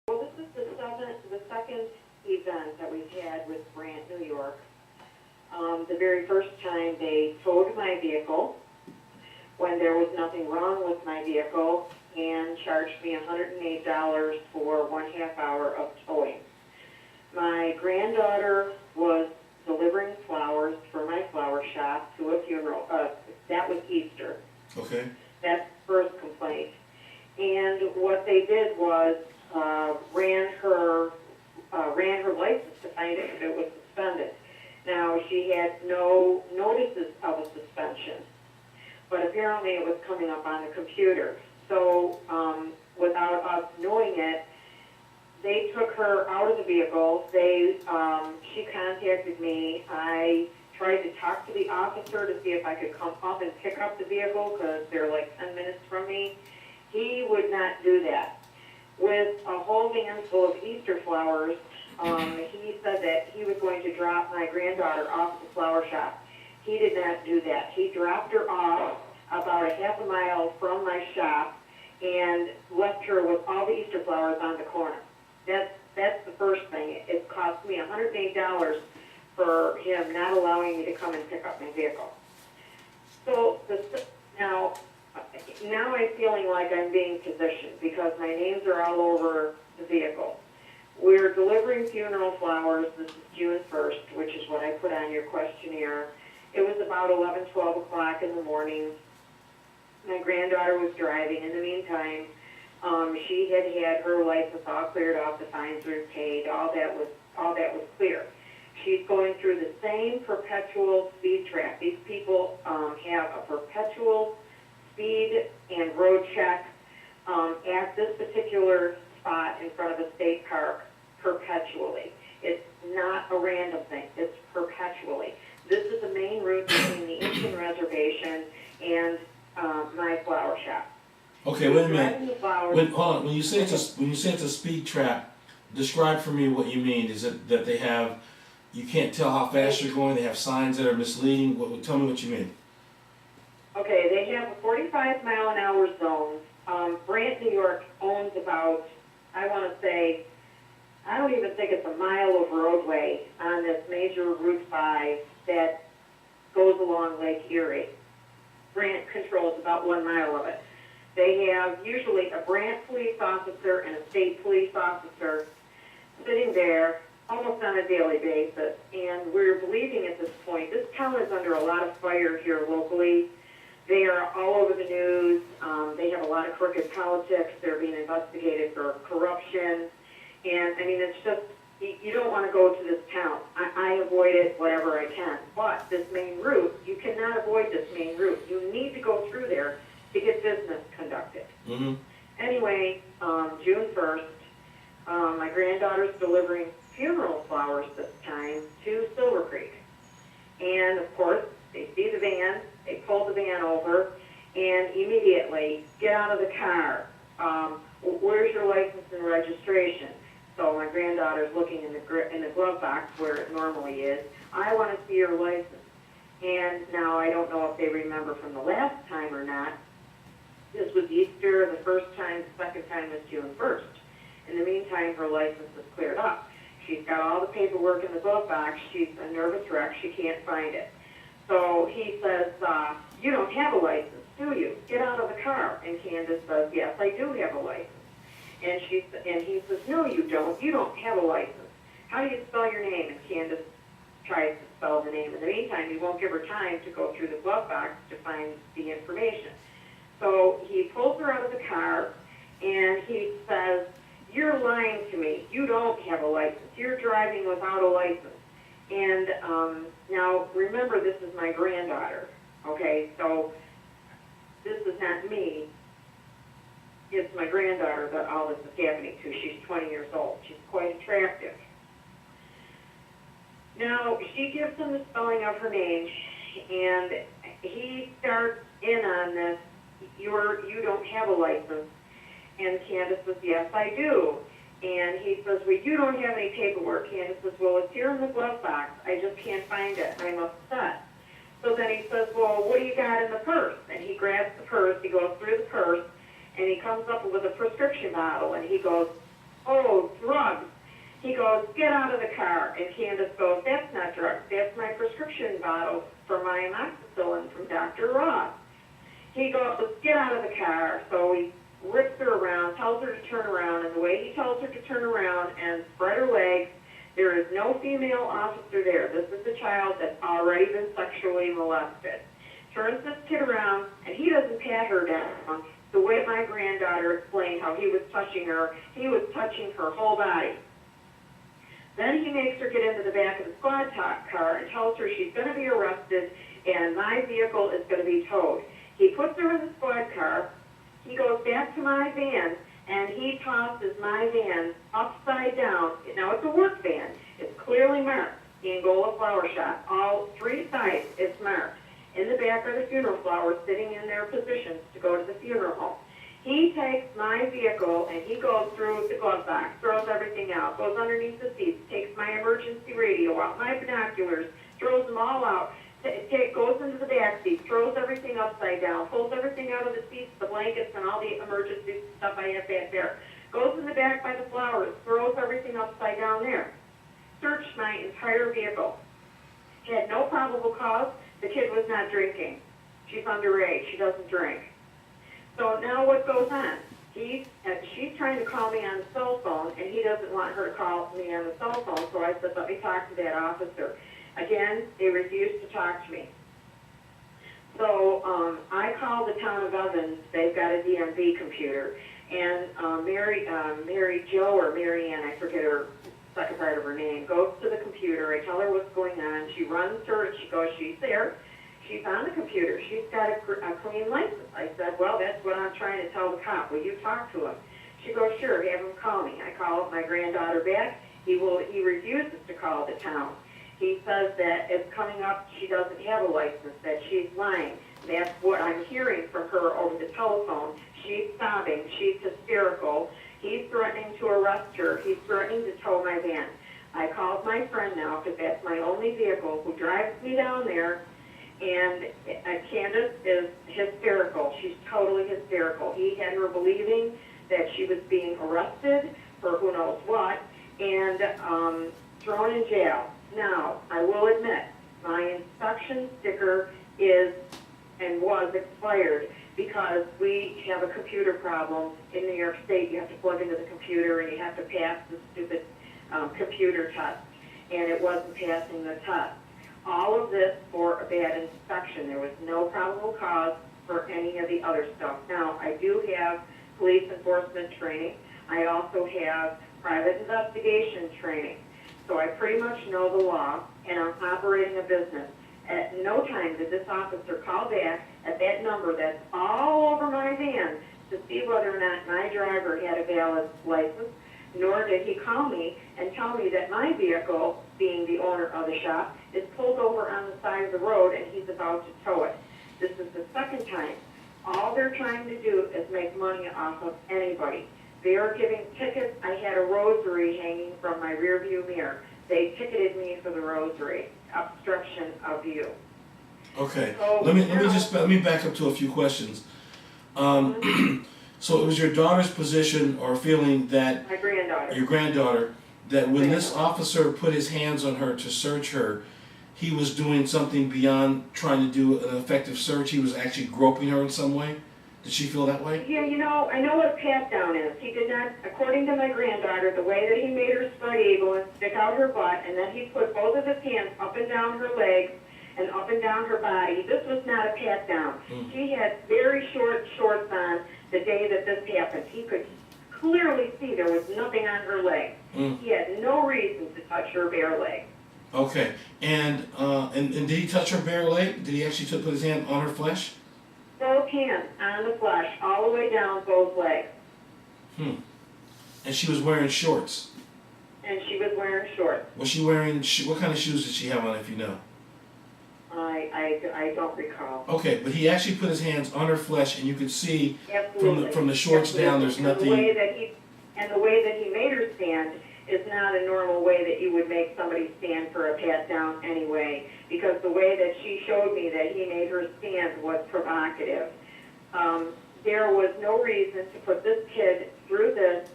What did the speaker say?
Well, this is the second event that we've had with Brant, New York. The very first time they towed my vehicle when there was nothing wrong with my vehicle and charged me $108 for 1/2 hour of towing. My granddaughter was delivering flowers for my flower shop to a funeral. That was Easter. Okay. That's the first complaint. And what they did was ran her license to find out if it was suspended. Now, she had no notices of a suspension, but apparently it was coming up on the computer. So without us knowing it, they took her out of the vehicle. She contacted me. I tried to talk to the officer to see if I could come up and pick up the vehicle because they're like 10 minutes from me. He would not do that. With a whole van full of Easter flowers, he said that he was going to drop my granddaughter off at the flower shop. He did not do that. He dropped her off about a 1/2 mile from my shop and left her with all the Easter flowers on the corner. That's the first thing. It cost me $108 for him not allowing me to come and pick up my vehicle. So now I'm feeling like I'm being positioned because my names are all over the vehicle. We're delivering funeral flowers. This is June 1st, which is what I put on your questionnaire. It was about 11, 12 o'clock in the morning. My granddaughter was driving. In the meantime, she had her license all cleared off, the fines were paid, all that was clear. She's going through the same perpetual speed trap. These people have a perpetual speed and road check at this particular spot in front of a state park perpetually. It's not a random thing. It's perpetually. This is the main route between the Indian Reservation and my flower shop. Okay, wait a minute. Hold on. When you say it's a speed trap, describe for me what you mean. Is it that they have, you can't tell how fast you're going? They have signs that are misleading. Tell me what you mean. Okay, they have a 45-mile-an-hour zone. Brant, New York owns about, I want to say, I don't even think it's a mile of roadway on this major Route 5 that goes along Lake Erie. Brant controls about 1 mile of it. They have usually a Brant police officer and a state police officer sitting there almost on a daily basis. And we're believing at this point, this town is under a lot of fire here locally. They are all over the news. They have a lot of crooked politics. They're being investigated for corruption. And, I mean, it's just, you don't want to go to this town. I avoid it wherever I can. But this main route, you cannot avoid this main route. You need to go through there to get business conducted. Mm-hmm. Anyway, June 1st, my granddaughter's delivering funeral flowers this time to Silver Creek. And, of course, they see the van, they pull the van over, and immediately get out of the car. Where's your license and registration? So my granddaughter's looking in the glove box where it normally is. I want to see your license. And now I don't know if they remember from the last time or not. This was Easter the first time, the second time was June 1st. In the meantime, her license is cleared up. She's got all the paperwork in the glove box. She's a nervous wreck. She can't find it. So he says, you don't have a license, do you? Get out of the car. And Candace says, yes, I do have a license. And he says, no, you don't. You don't have a license. How do you spell your name? And Candace tries to spell the name. In the meantime, he won't give her time to go through the glove box to find the information. So he pulls her out of the car, and he says, you're lying to me. You don't have a license. You're driving without a license. And now, remember, this is my granddaughter, okay? So this is not me. It's my granddaughter that all this is happening to. She's 20 years old. She's quite attractive. Now, she gives him the spelling of her name, and he starts in on this, you don't have a license. And Candace says, yes, I do. And he says, well, you don't have any paperwork. Candace says, well, it's here in the glove box. I just can't find it. I'm upset. So then he says, well, what do you got in the purse? And he grabs the purse. He goes through the purse, and he comes up with a prescription bottle. And he goes, oh, get out of the car. And Candace goes, that's not drugs, that's my prescription bottle for my amoxicillin from Dr. Ross. He goes, get out of the car. So he rips her around, tells her to turn around, and the way he tells her to turn around and spread her legs, there is no female officer there. This is a child that's already been sexually molested. Turns this kid around, and he doesn't pat her down. The way my granddaughter explained how he was touching her, he was touching her whole body. Then he makes her get into the back of the squad car and tells her she's going to be arrested and my vehicle is going to be towed. He puts her in the squad car. He goes back to my van, and he tosses my van upside down. Now, it's a work van. It's clearly marked, Angola Flower Shop. All three sides, it's marked. In the back are the funeral flowers sitting in their positions to go to the funeral home. He takes my vehicle, and he goes through the glove box, throws everything out, goes underneath the seats, takes my emergency radio out, my binoculars, throws them all out, goes into the back seat, throws everything upside down, pulls everything out of the seats, the blankets, and all the emergency stuff I have back there. Goes in the back by the flowers, throws everything upside down there. Searched my entire vehicle. Had no probable cause. The kid was not drinking. She's underage. She doesn't drink. So now what goes on? She's trying to call me on the cell phone, and he doesn't want her to call me on the cell phone, so I said, let me talk to that officer. Again, they refused to talk to me. So I called the town of Evans. They've got a DMV computer. And Mary Jo or Mary Ann, I forget her second part of her name, goes to the computer. I tell her what's going on. She runs her, and she goes, she's there. She's on the computer. She's got a clean license. I said, well, that's what I'm trying to tell the cop. Will you talk to him? She goes, sure, have him call me. I call my granddaughter back. He refuses to call the town. He says that it's coming up, she doesn't have a license, that she's lying. That's what I'm hearing from her over the telephone. She's sobbing. She's hysterical. He's threatening to arrest her. He's threatening to tow my van. I called my friend now, because that's my only vehicle, who drives me down there, and Candace is hysterical. She's totally hysterical. He had her believing that she was being arrested for who knows what, and thrown in jail. Now, I will admit, my inspection sticker is and was expired because we have a computer problem in New York State. You have to plug into the computer and you have to pass the stupid computer test, and it wasn't passing the test. All of this for a bad inspection. There was no probable cause for any of the other stuff. Now, I do have police enforcement training. I also have private investigation training. So I pretty much know the law, and I'm operating a business. At no time did this officer call back at that number that's all over my van to see whether or not my driver had a valid license, nor did he call me and tell me that my vehicle, being the owner of the shop, is pulled over on the side of the road and he's about to tow it. This is the second time. All they're trying to do is make money off of anybody. They are giving tickets. I had a rosary hanging from my rearview mirror. They ticketed me for the rosary, obstruction of view. Okay. So, let me back up to a few questions. So it was your daughter's position or feeling that my granddaughter. Your granddaughter, that when this officer put his hands on her to search her, he was doing something beyond trying to do an effective search. He was actually groping her in some way. Did she feel that way? Yeah, I know what a pat down is. He did not, according to my granddaughter, the way that he made her spread eagle and stick out her butt, and then he put both of his hands up and down her legs and up and down her body. This was not a pat down. She had very short shorts on the day that this happened. He could clearly see there was nothing on her leg. He had no reason to touch her bare leg. Okay, and did he touch her bare leg? Did he actually put his hand on her flesh? Both hands on the flesh, all the way down both legs. And she was wearing shorts? And she was wearing shorts. Was she wearing, what kind of shoes did she have on, if you know? I don't recall. Okay, but he actually put his hands on her flesh, and you could see from the shorts Absolutely. down, there's nothing. The way that he made her stand is not a normal way that you would make somebody stand for a pat down anyway, because the way that she showed me that he made her stand was provocative. There was no reason to put this kid through this